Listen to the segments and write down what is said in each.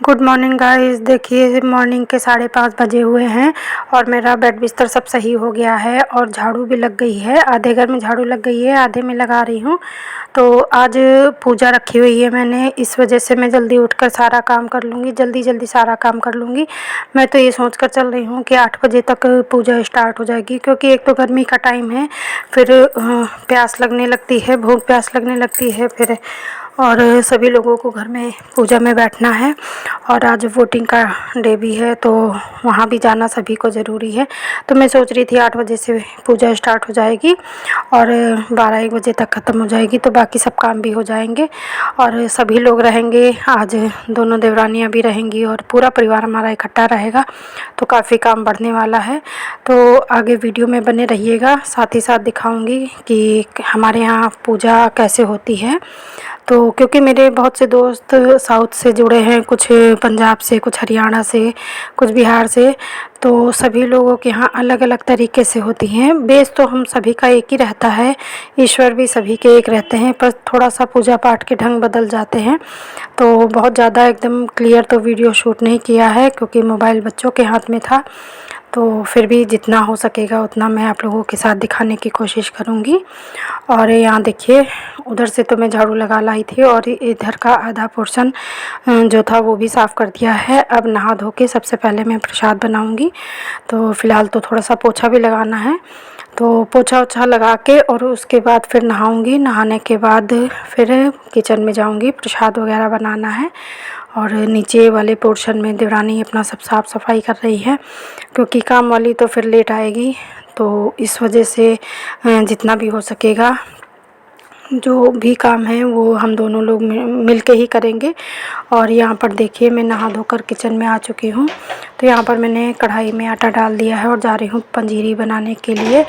Good morning guys. देखिए morning के 5:30 बजे हुए हैं और मेरा बेड बिस्तर सब सही हो गया है और झाड़ू भी लग गई है। आधे घर में झाड़ू लग गई है, आधे में लगा रही हूँ। तो आज पूजा रखी हुई है मैंने, इस वजह से मैं जल्दी उठकर सारा काम कर लूँगी, जल्दी जल्दी सारा काम कर लूँगी। मैं तो ये सोच कर चल रही हूँ कि 8 बजे तक पूजा स्टार्ट हो जाएगी, क्योंकि एक तो गर्मी का टाइम है, फिर प्यास लगने लगती है, भूख प्यास लगने लगती है फिर, और सभी लोगों को घर में पूजा में बैठना है। और आज वोटिंग का डे भी है तो वहाँ भी जाना सभी को ज़रूरी है। तो मैं सोच रही थी 8 बजे से पूजा स्टार्ट हो जाएगी और 12-1 बजे तक ख़त्म हो जाएगी, तो बाकी सब काम भी हो जाएंगे और सभी लोग रहेंगे। आज दोनों देवरानियाँ भी रहेंगी और पूरा परिवार हमारा इकट्ठा रहेगा, तो काफ़ी काम बढ़ने वाला है। तो आगे वीडियो में बने रहिएगा, साथ ही साथ दिखाऊंगी कि हमारे यहाँ पूजा कैसे होती है। तो क्योंकि मेरे बहुत से दोस्त साउथ से जुड़े हैं, कुछ पंजाब से, कुछ हरियाणा से, कुछ बिहार से, तो सभी लोगों के यहाँ अलग अलग तरीके से होती हैं। बेस तो हम सभी का एक ही रहता है, ईश्वर भी सभी के एक रहते हैं, पर थोड़ा सा पूजा पाठ के ढंग बदल जाते हैं। तो बहुत ज़्यादा एकदम क्लियर तो वीडियो शूट नहीं किया है, क्योंकि मोबाइल बच्चों के हाथ में था। तो फिर भी जितना हो सकेगा उतना मैं आप लोगों के साथ दिखाने की कोशिश करूँगी। और यहाँ देखिए, उधर से तो मैं झाड़ू लगा लाई थी और इधर का आधा पोर्शन जो था वो भी साफ़ कर दिया है। अब नहा धो के सबसे पहले मैं प्रसाद बनाऊँगी। तो फ़िलहाल तो थोड़ा सा पोछा भी लगाना है, तो पोछा ओछा लगा के और उसके बाद फिर नहाऊँगी। नहाने के बाद फिर किचन में जाऊँगी, प्रसाद वगैरह बनाना है। और नीचे वाले पोर्शन में देवरानी अपना सब साफ़ सफाई कर रही है, क्योंकि काम वाली तो फिर लेट आएगी, तो इस वजह से जितना भी हो सकेगा, जो भी काम है वो हम दोनों लोग मिल के ही करेंगे। और यहाँ पर देखिए, मैं नहा धोकर किचन में आ चुकी हूँ। तो यहाँ पर मैंने कढ़ाई में आटा डाल दिया है और जा रही हूँ पंजीरी बनाने के लिए।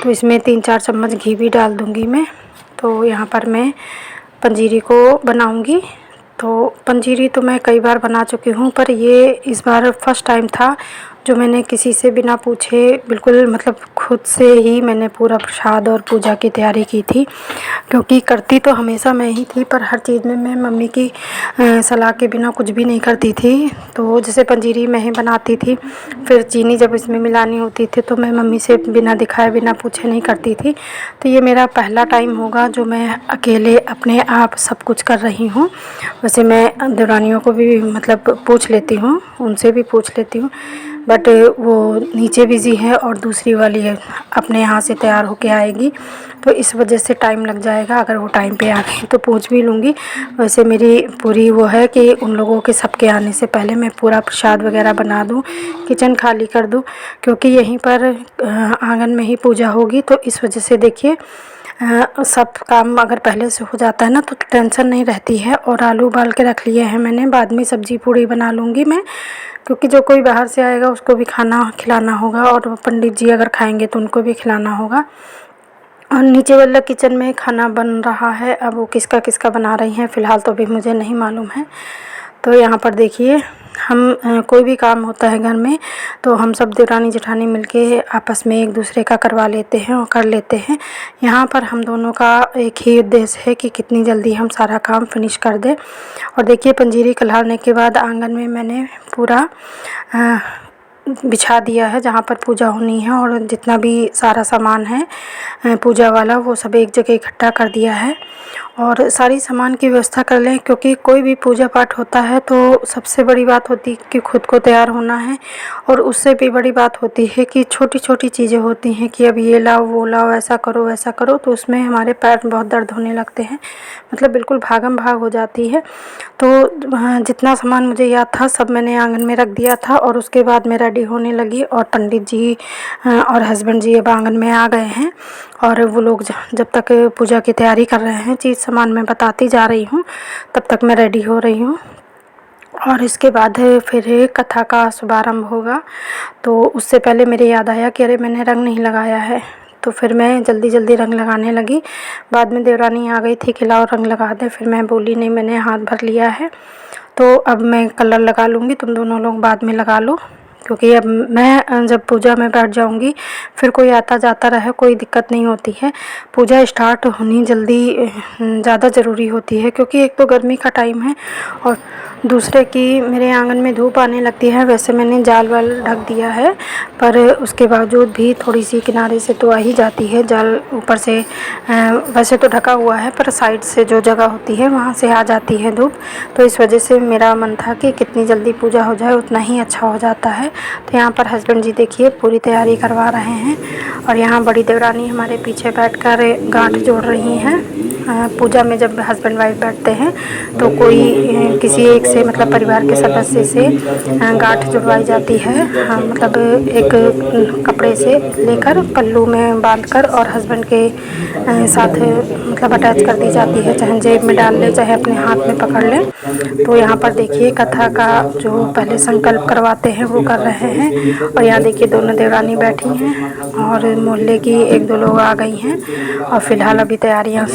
तो इसमें 3-4 चम्मच घी भी डाल दूँगी मैं। तो यहाँ पर मैं पंजीरी को बनाऊँगी। तो पंजीरी तो मैं कई बार बना चुकी हूँ, पर ये इस बार फर्स्ट टाइम था जो मैंने किसी से बिना पूछे, बिल्कुल मतलब खुद से ही मैंने पूरा प्रसाद और पूजा की तैयारी की थी। क्योंकि करती तो हमेशा मैं ही थी, पर हर चीज़ में मैं मम्मी की सलाह के बिना कुछ भी नहीं करती थी। तो जैसे पंजीरी मैं ही बनाती थी, फिर चीनी जब इसमें मिलानी होती थी तो मैं मम्मी से बिना दिखाए बिना पूछे नहीं करती थी। तो ये मेरा पहला टाइम होगा जो मैं अकेले अपने आप सब कुछ कर रही हूँ। वैसे मैं देवरानियों को भी मतलब पूछ लेती हूँ, उनसे भी पूछ लेती हूँ, बट वो नीचे बिज़ी है और दूसरी वाली है अपने यहाँ से तैयार होके आएगी, तो इस वजह से टाइम लग जाएगा। अगर वो टाइम पे आ गई तो पूछ भी लूँगी। वैसे मेरी पूरी वो है कि उन लोगों के सबके आने से पहले मैं पूरा प्रसाद वगैरह बना दूँ, किचन खाली कर दूँ, क्योंकि यहीं पर आंगन में ही पूजा होगी। तो इस वजह से देखिए, सब काम अगर पहले से हो जाता है ना तो टेंशन नहीं रहती है। और आलू उबाल के रख लिए हैं मैंने, बाद में सब्ज़ी पूड़ी बना लूँगी मैं, क्योंकि जो कोई बाहर से आएगा उसको भी खाना खिलाना होगा, और पंडित जी अगर खाएंगे तो उनको भी खिलाना होगा। और नीचे वाला किचन में खाना बन रहा है, अब वो किसका किसका बना रही हैं फ़िलहाल तो अभी मुझे नहीं मालूम है। तो यहाँ पर देखिए, हम कोई भी काम होता है घर में तो हम सब देवरानी जेठानी मिलके आपस में एक दूसरे का करवा लेते हैं और कर लेते हैं। यहाँ पर हम दोनों का एक ही उद्देश्य है कि कितनी जल्दी हम सारा काम फिनिश कर दें। और देखिए, पंजीरी कलहारने के बाद आंगन में मैंने पूरा बिछा दिया है जहाँ पर पूजा होनी है, और जितना भी सारा सामान है पूजा वाला वो सब एक जगह इकट्ठा कर दिया है। और सारी सामान की व्यवस्था कर लें, क्योंकि कोई भी पूजा पाठ होता है तो सबसे बड़ी बात होती है कि खुद को तैयार होना है, और उससे भी बड़ी बात होती है कि छोटी छोटी चीज़ें होती हैं कि अब ये लाओ वो लाओ, ऐसा करो वैसा करो, तो उसमें हमारे पैर बहुत दर्द होने लगते हैं, मतलब बिल्कुल भागम भाग हो जाती है। तो जितना सामान मुझे याद था सब मैंने आंगन में रख दिया था, और उसके बाद मैं रेडी होने लगी। और पंडित जी और हस्बैंड जी अब आंगन में आ गए हैं, और वो लोग जब तक पूजा की तैयारी कर रहे हैं, चीज़ सामान मैं बताती जा रही हूँ, तब तक मैं रेडी हो रही हूँ। और इसके बाद फिर कथा का शुभारंभ होगा। तो उससे पहले मेरे याद आया कि अरे मैंने रंग नहीं लगाया है, तो फिर मैं जल्दी जल्दी रंग लगाने लगी। बाद में देवरानी आ गई थी कि लाओ रंग लगा दे, फिर मैं बोली नहीं, मैंने हाथ भर लिया है तो अब मैं कलर लगा लूँगी, तुम दोनों लोग बाद में लगा लो। क्योंकि अब मैं जब पूजा में बैठ जाऊंगी फिर कोई आता जाता रहे कोई दिक्कत नहीं होती है। पूजा स्टार्ट होनी जल्दी ज़्यादा ज़रूरी होती है, क्योंकि एक तो गर्मी का टाइम है, और दूसरे की मेरे आंगन में धूप आने लगती है। वैसे मैंने जाल वाल ढक दिया है, पर उसके बावजूद भी थोड़ी सी किनारे से तो आ ही जाती है जाल ऊपर से। वैसे तो ढका हुआ है, पर साइड से जो जगह होती है वहाँ से आ जाती है धूप। तो इस वजह से मेरा मन था कि कितनी जल्दी पूजा हो जाए उतना ही अच्छा हो जाता है। तो यहाँ पर हस्बैंड जी देखिए पूरी तैयारी करवा रहे हैं, और यहाँ बड़ी देवरानी हमारे पीछे बैठकर गांठ जोड़ रही हैं। पूजा में जब हस्बैंड वाइफ बैठते हैं तो कोई किसी एक से मतलब परिवार के सदस्य से गांठ जुड़वाई जाती है। मतलब एक कपड़े से लेकर पल्लू में बांधकर और हस्बैंड के साथ मतलब अटैच कर दी जाती है, चाहे जेब में डाल ले चाहे अपने हाथ में पकड़ लें। तो यहाँ पर देखिए कथा का जो पहले संकल्प करवाते हैं वो कर रहे हैं, और यहाँ देखिए दोनों देवरानी बैठी हैं और मोहल्ले की एक दो लोग आ गई हैं, और फिलहाल अभी तैयारियाँ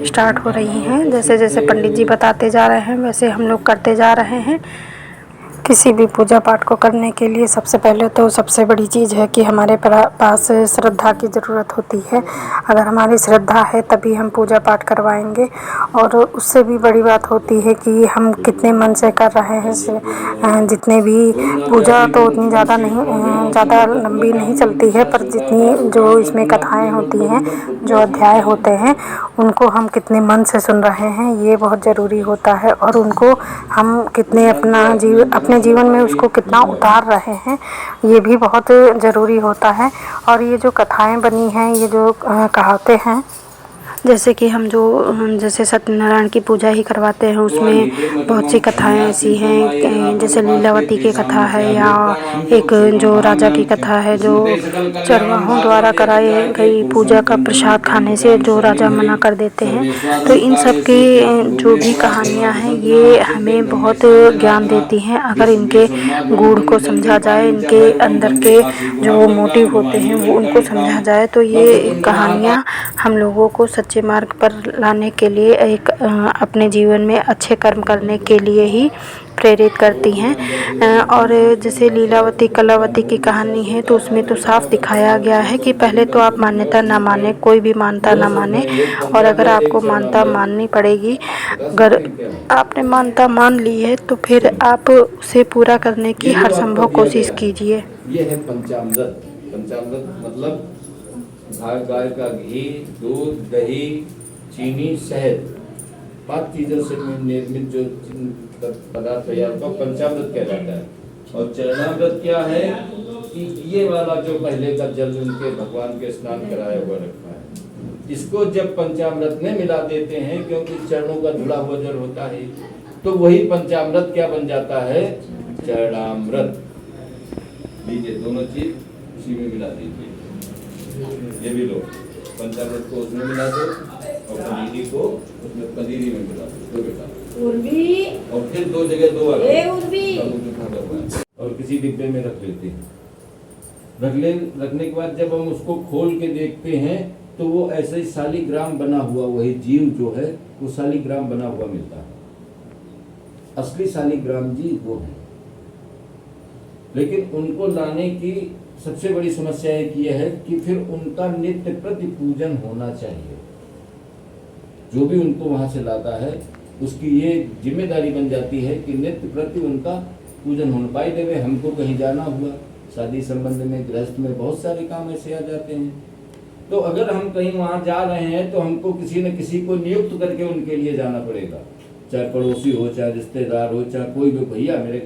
स्टार्ट हो रही हैं। जैसे जैसे पंडित जी बताते जा रहे हैं वैसे हम लोग करते जा रहे हैं। किसी भी पूजा पाठ को करने के लिए सबसे पहले तो सबसे बड़ी चीज़ है कि हमारे पास श्रद्धा की ज़रूरत होती है। अगर हमारी श्रद्धा है तभी हम पूजा पाठ करवाएंगे, और उससे भी बड़ी बात होती है कि हम कितने मन से कर रहे हैं। जितने भी पूजा तो उतनी ज़्यादा लंबी नहीं चलती है, पर जितनी जो इसमें कथाएँ होती हैं, जो अध्याय होते हैं, उनको हम कितने मन से सुन रहे हैं ये बहुत ज़रूरी होता है, और उनको हम कितने अपने जीवन में उसको कितना उतार रहे हैं ये भी बहुत ज़रूरी होता है। और ये जो कथाएं बनी हैं, ये जो कहावतें हैं, जैसे कि हम जैसे सत्यनारायण की पूजा ही करवाते हैं उसमें बहुत सी कथाएं ऐसी हैं, जैसे लीलावती की कथा है, या एक जो राजा की कथा है जो चरवाहों द्वारा कराई गई पूजा का प्रसाद खाने से जो राजा मना कर देते हैं। तो इन सब की जो भी कहानियाँ हैं ये हमें बहुत ज्ञान देती हैं। अगर इनके गूढ़ को समझा जाए, इनके अंदर के जो मोटिव होते हैं वो उनको समझा जाए, तो ये कहानियाँ हम लोगों को सच्चे मार्ग पर लाने के लिए अपने जीवन में अच्छे कर्म करने के लिए ही प्रेरित करती हैं। और जैसे लीलावती कलावती की कहानी है तो उसमें तो साफ दिखाया गया है कि पहले तो आप मान्यता ना माने, कोई भी मानता ना माने, और अगर आपको मानता माननी पड़ेगी, अगर आपने मानता मान ली है तो फिर आप उसे पूरा करने की हर संभव कोशिश कीजिए। ये है पंचामृत। पंचामृत मतलब गाय का घी, दूध, दही, चीनी, शहद, 5 चीजों से निर्मित जो पदार्थ तैयार होता है पंचामृत कहलाता है। और चरणामृत क्या है कि ये वाला जो पहले का जल उनके भगवान के स्नान कराया हुआ रखा है, इसको जब पंचामृत में मिला देते हैं, क्योंकि चरणों का धुला हुआ जल होता है, तो वही पंचामृत क्या बन जाता है, चरणामृत। लीजिए दोनों चीज उसी में मिला दीजिए। ये भी लो, पंचामृत को उसमें मिला दो और पनीरी को उसमें पनीरी में मिला दो बेटा, और फिर 2 जगह 2 और किसी डिब्बे में रख लेते हैं। रखने के बाद जब हम उसको खोल के देखते हैं तो वो ऐसे ही शालिग्राम बना हुआ, वही जीव जो है वो शालिग्राम बना हुआ मिलता है। असली शालिग्राम जी वो है, लेकिन उनको लाने की सबसे बड़ी समस्या एक ये है कि फिर उनका नित्य प्रति पूजन होना चाहिए। जो भी उनको वहां से लाता है उसकी ये जिम्मेदारी बन जाती है कि नित्य प्रति उनका पूजन होना। बाय द वे हमको कहीं जाना हुआ, शादी संबंध में, गृहस्थ में बहुत सारे काम ऐसे आ जाते हैं, तो अगर हम कहीं वहां जा रहे हैं तो हमको किसी न किसी को नियुक्त करके उनके लिए जाना पड़ेगा, चाहे पड़ोसी हो, चाहे रिश्तेदार हो, चाहे कोई भी, भैया मेरे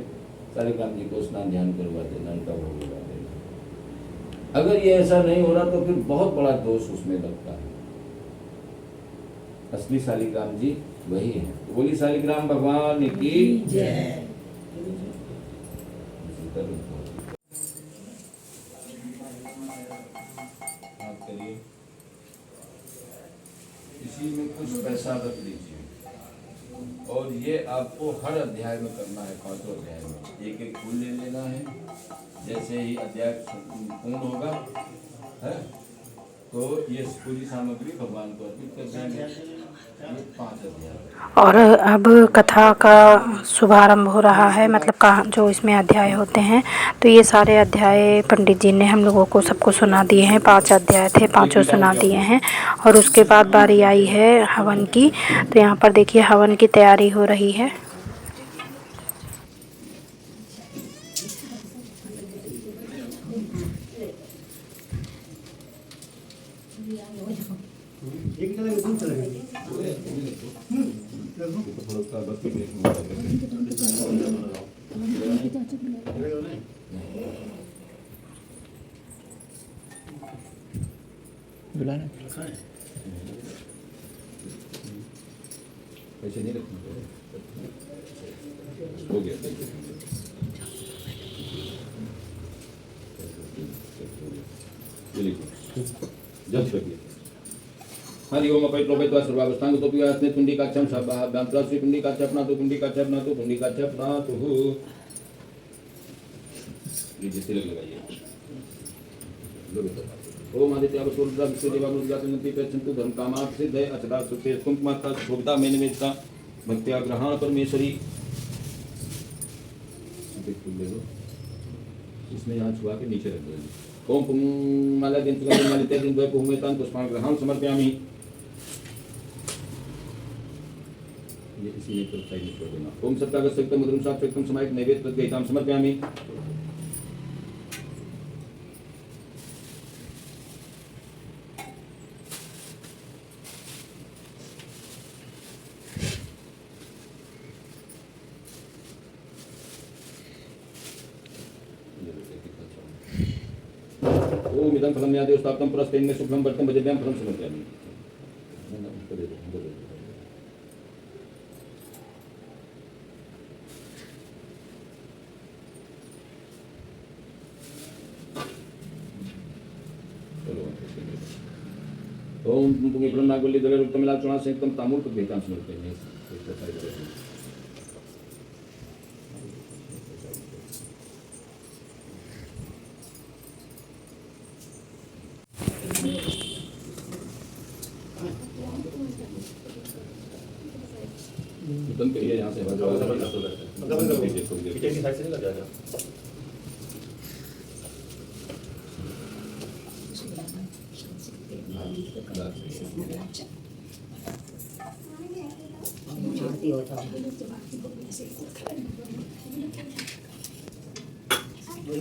शालिग्राम जी को स्नान ध्यान करवा देना, उनका भोग लगा देना। अगर ये ऐसा नहीं हो रहा तो फिर बहुत बड़ा दोष उसमें लगता है। असली शालिग्राम जी वही है। तो बोली शालिग्राम भगवान की जय। इसी में कुछ पैसा रख लीजिए, और ये आपको हर अध्याय में करना है। 5 अध्याय में एक फूल ले लेना है। जैसे ही अध्याय पूर्ण होगा है तो ये पूरी सामग्री भगवान को अर्पित कर देंगे। 5 अध्याय। और अब कथा का शुभारंभ हो रहा है, मतलब जो इसमें अध्याय होते हैं, तो ये सारे अध्याय पंडित जी ने हम लोगों को सबको सुना दिए हैं। 5 अध्याय थे, 5 सुना दिए हैं। और उसके बाद बारी आई है हवन की। तो यहाँ पर देखिए हवन की तैयारी हो रही है। ऐसे नहीं रखना हो गया ये लिखो जब रखिए हरि ओम अपैत्रोपैत्वा सर्वावस्थांग तो पियास्ने पुंडी काच्छम शाब्दांतराश्री पुंडी काच्छपना तो पुंडी काच्छपना तो पुंडी काच्छपना तो ये जिससे लगाइए ओम आदित्य सूर्य विश्वदेवा मुद्रातनति प्रचंतु धर्म कामार्थ सिद्धे अचरा सुते कुंकुमाता भोक्ता में निवेदिता भक्त्या ग्रहण परमेश्वरी ले लो इसमें यहाँ छुआ के नीचे रख दो ओम पुंगमाला दिन सुगंध मालिते दिन द्वय पुंगमेतान पुष्पाण ग्रहण समर्पयामि ये इसी में तो साइड में छोड़ देना ओम सत्यागत सत्य मधुरम सात्विकम समाहित नैवेद्य प्रद्गयिताम समर्पयामि ओम इदं फलं या देवस्ताप्तं पुरस्तेन शुक्लं वर्तं भजव्यां फलं समर्पयामि ओम पुंगिफलं नागवल्ली दले रुक्तमिला चूर्ण संयुक्तं तामूल प्रद्गयितां समर्पयामि बंद करिए यहाँ से किचन की साइड से नहीं लग जाएगा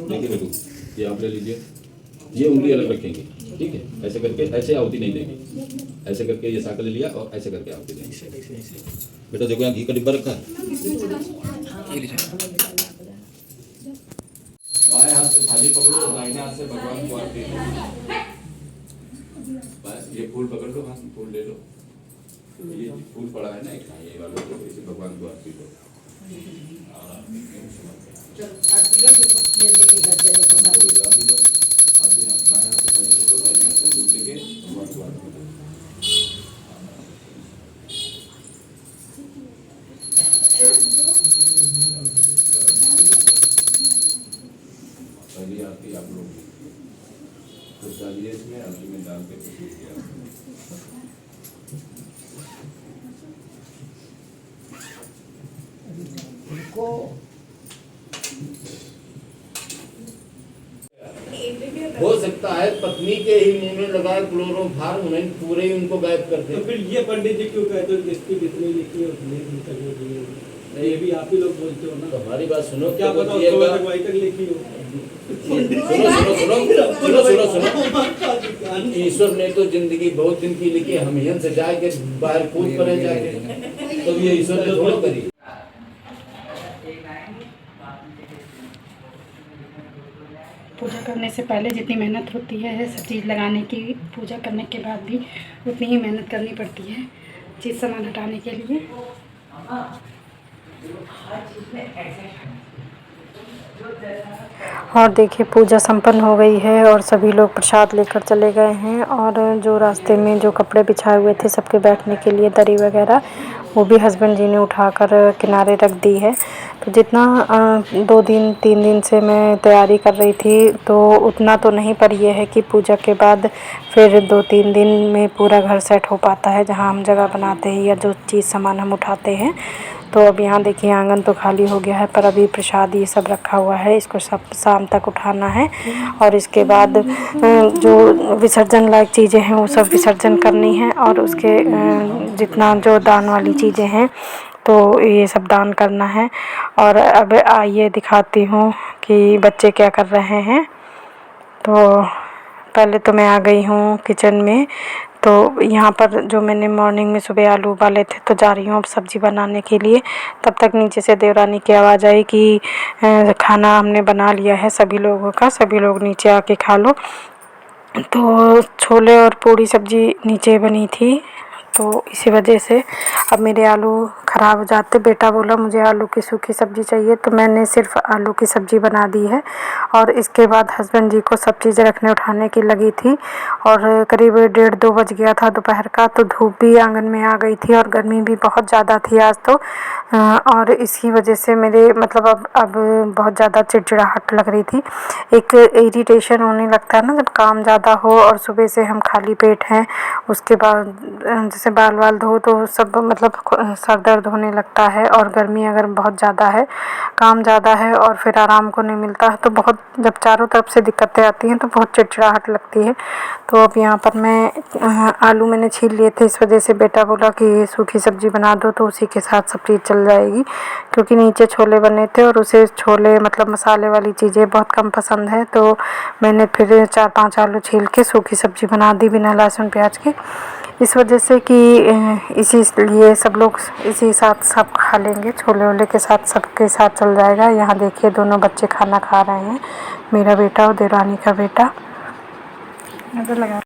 देखिए ये आप ले लीजिए ये उंगली अलग रखेंगे ठीक है ऐसे करके ऐसे आहुति नहीं देंगे ऐसे करके ये साकल ले लिया और ऐसे करके आहुति देंगे बेटा देखो यहाँ घी का डिब्बा रखा है बाएं हाथ से थाली पकड़ो और दाहिने हाथ से भगवान को आरती दो ये फूल पकड़ लो हाथ में फूल ले लो ये फूल पड़ा है ना ये वाला तो इसे भगवान को आरती दो पहली आरती आप लोग कुछ डालिए इसमें आरती में डाल के हो सकता है पत्नी के ही मुंह में लगाए क्लोरोफार्म पूरे ही उनको गायब कर दे। तो फिर ये पंडित जी क्यों कहते हो जिसकी जितनी लिखी है उतनी ही करनी चाहिए? ये भी आप ही लोग बोलते हो ना। तो हमारी बात सुनो क्या पता उसको लगवाई तक लिखी हो। सुनो ईश्वर ने तो जिंदगी बहुत दिन की लिखी हम यहाँ से जाके बाहर कूद पड़े जाके तो ये ईश्वर ने थोड़ा करी। पूजा करने से पहले जितनी मेहनत होती है सब चीज़ लगाने की, पूजा करने के बाद भी उतनी ही मेहनत करनी पड़ती है चीज़ सामान हटाने के लिए। और देखिए पूजा संपन्न हो गई है और सभी लोग प्रसाद लेकर चले गए हैं और जो रास्ते में जो कपड़े बिछाए हुए थे सबके बैठने के लिए दरी वगैरह वो भी हस्बैंड जी ने उठाकर किनारे रख दी है। तो जितना 2 दिन 3 दिन से मैं तैयारी कर रही थी तो उतना तो नहीं, पर यह है कि पूजा के बाद फिर 2-3 दिन में पूरा घर सेट हो पाता है जहां हम जगह बनाते हैं या जो चीज़ सामान हम उठाते हैं। तो अब यहाँ देखिए आंगन तो खाली हो गया है पर अभी प्रसाद ये सब रखा हुआ है, इसको सब शाम तक उठाना है और इसके बाद जो विसर्जन लायक चीज़ें हैं वो सब विसर्जन करनी है और उसके जितना जो दान वाली चीज़ें हैं तो ये सब दान करना है। और अब आइए दिखाती हूँ कि बच्चे क्या कर रहे हैं। तो पहले तो मैं आ गई हूँ किचन में, तो यहाँ पर जो मैंने मॉर्निंग में सुबह आलू उबाले थे तो जा रही हूँ अब सब्ज़ी बनाने के लिए। तब तक नीचे से देवरानी की आवाज़ आई कि खाना हमने बना लिया है सभी लोगों का, सभी लोग नीचे आके खा लो। तो छोले और पूड़ी सब्ज़ी नीचे बनी थी, तो इसी वजह से अब मेरे आलू ख़राब हो जाते। बेटा बोला मुझे आलू की सूखी सब्ज़ी चाहिए, तो मैंने सिर्फ आलू की सब्ज़ी बना दी है। और इसके बाद हस्बैंड जी को सब चीज़ें रखने उठाने की लगी थी और करीब 1:30-2 बज गया था दोपहर का। तो धूप भी आंगन में आ गई थी और गर्मी भी बहुत ज़्यादा थी आज तो। और इसकी वजह से मेरे मतलब अब बहुत ज़्यादा चिड़चिड़ाहट लग रही थी। एक इरिटेशन होने लगता है ना जब काम ज़्यादा हो और सुबह से हम खाली पेट हैं, उसके बाद जैसे बाल वाल धो तो सब मतलब सर दर्द होने लगता है। और गर्मी अगर बहुत ज़्यादा है, काम ज़्यादा है और फिर आराम को नहीं मिलता है, तो बहुत जब चारों तरफ से दिक्कतें आती हैं तो बहुत चिड़चिड़ाहट लगती है। तो अब यहाँ पर मैं आलू मैंने छील लिए थे, इस वजह से बेटा बोला कि सूखी सब्ज़ी बना दो, तो उसी के साथ सब चीज़ चल जाएगी। क्योंकि नीचे छोले बने थे और उसे छोले मतलब मसाले वाली चीज़ें बहुत कम पसंद है, तो मैंने फिर 4-5 आलू छील के सूखी सब्ज़ी बना दी बिना लहसुन प्याज के। इस वजह से कि इसीलिए सब लोग इसी साथ सब खा लेंगे, छोले वोले के साथ सबके साथ चल जाएगा। यहाँ देखिए दोनों बच्चे खाना खा रहे हैं, मेरा बेटा और देवरानी का बेटा। नज़र लगा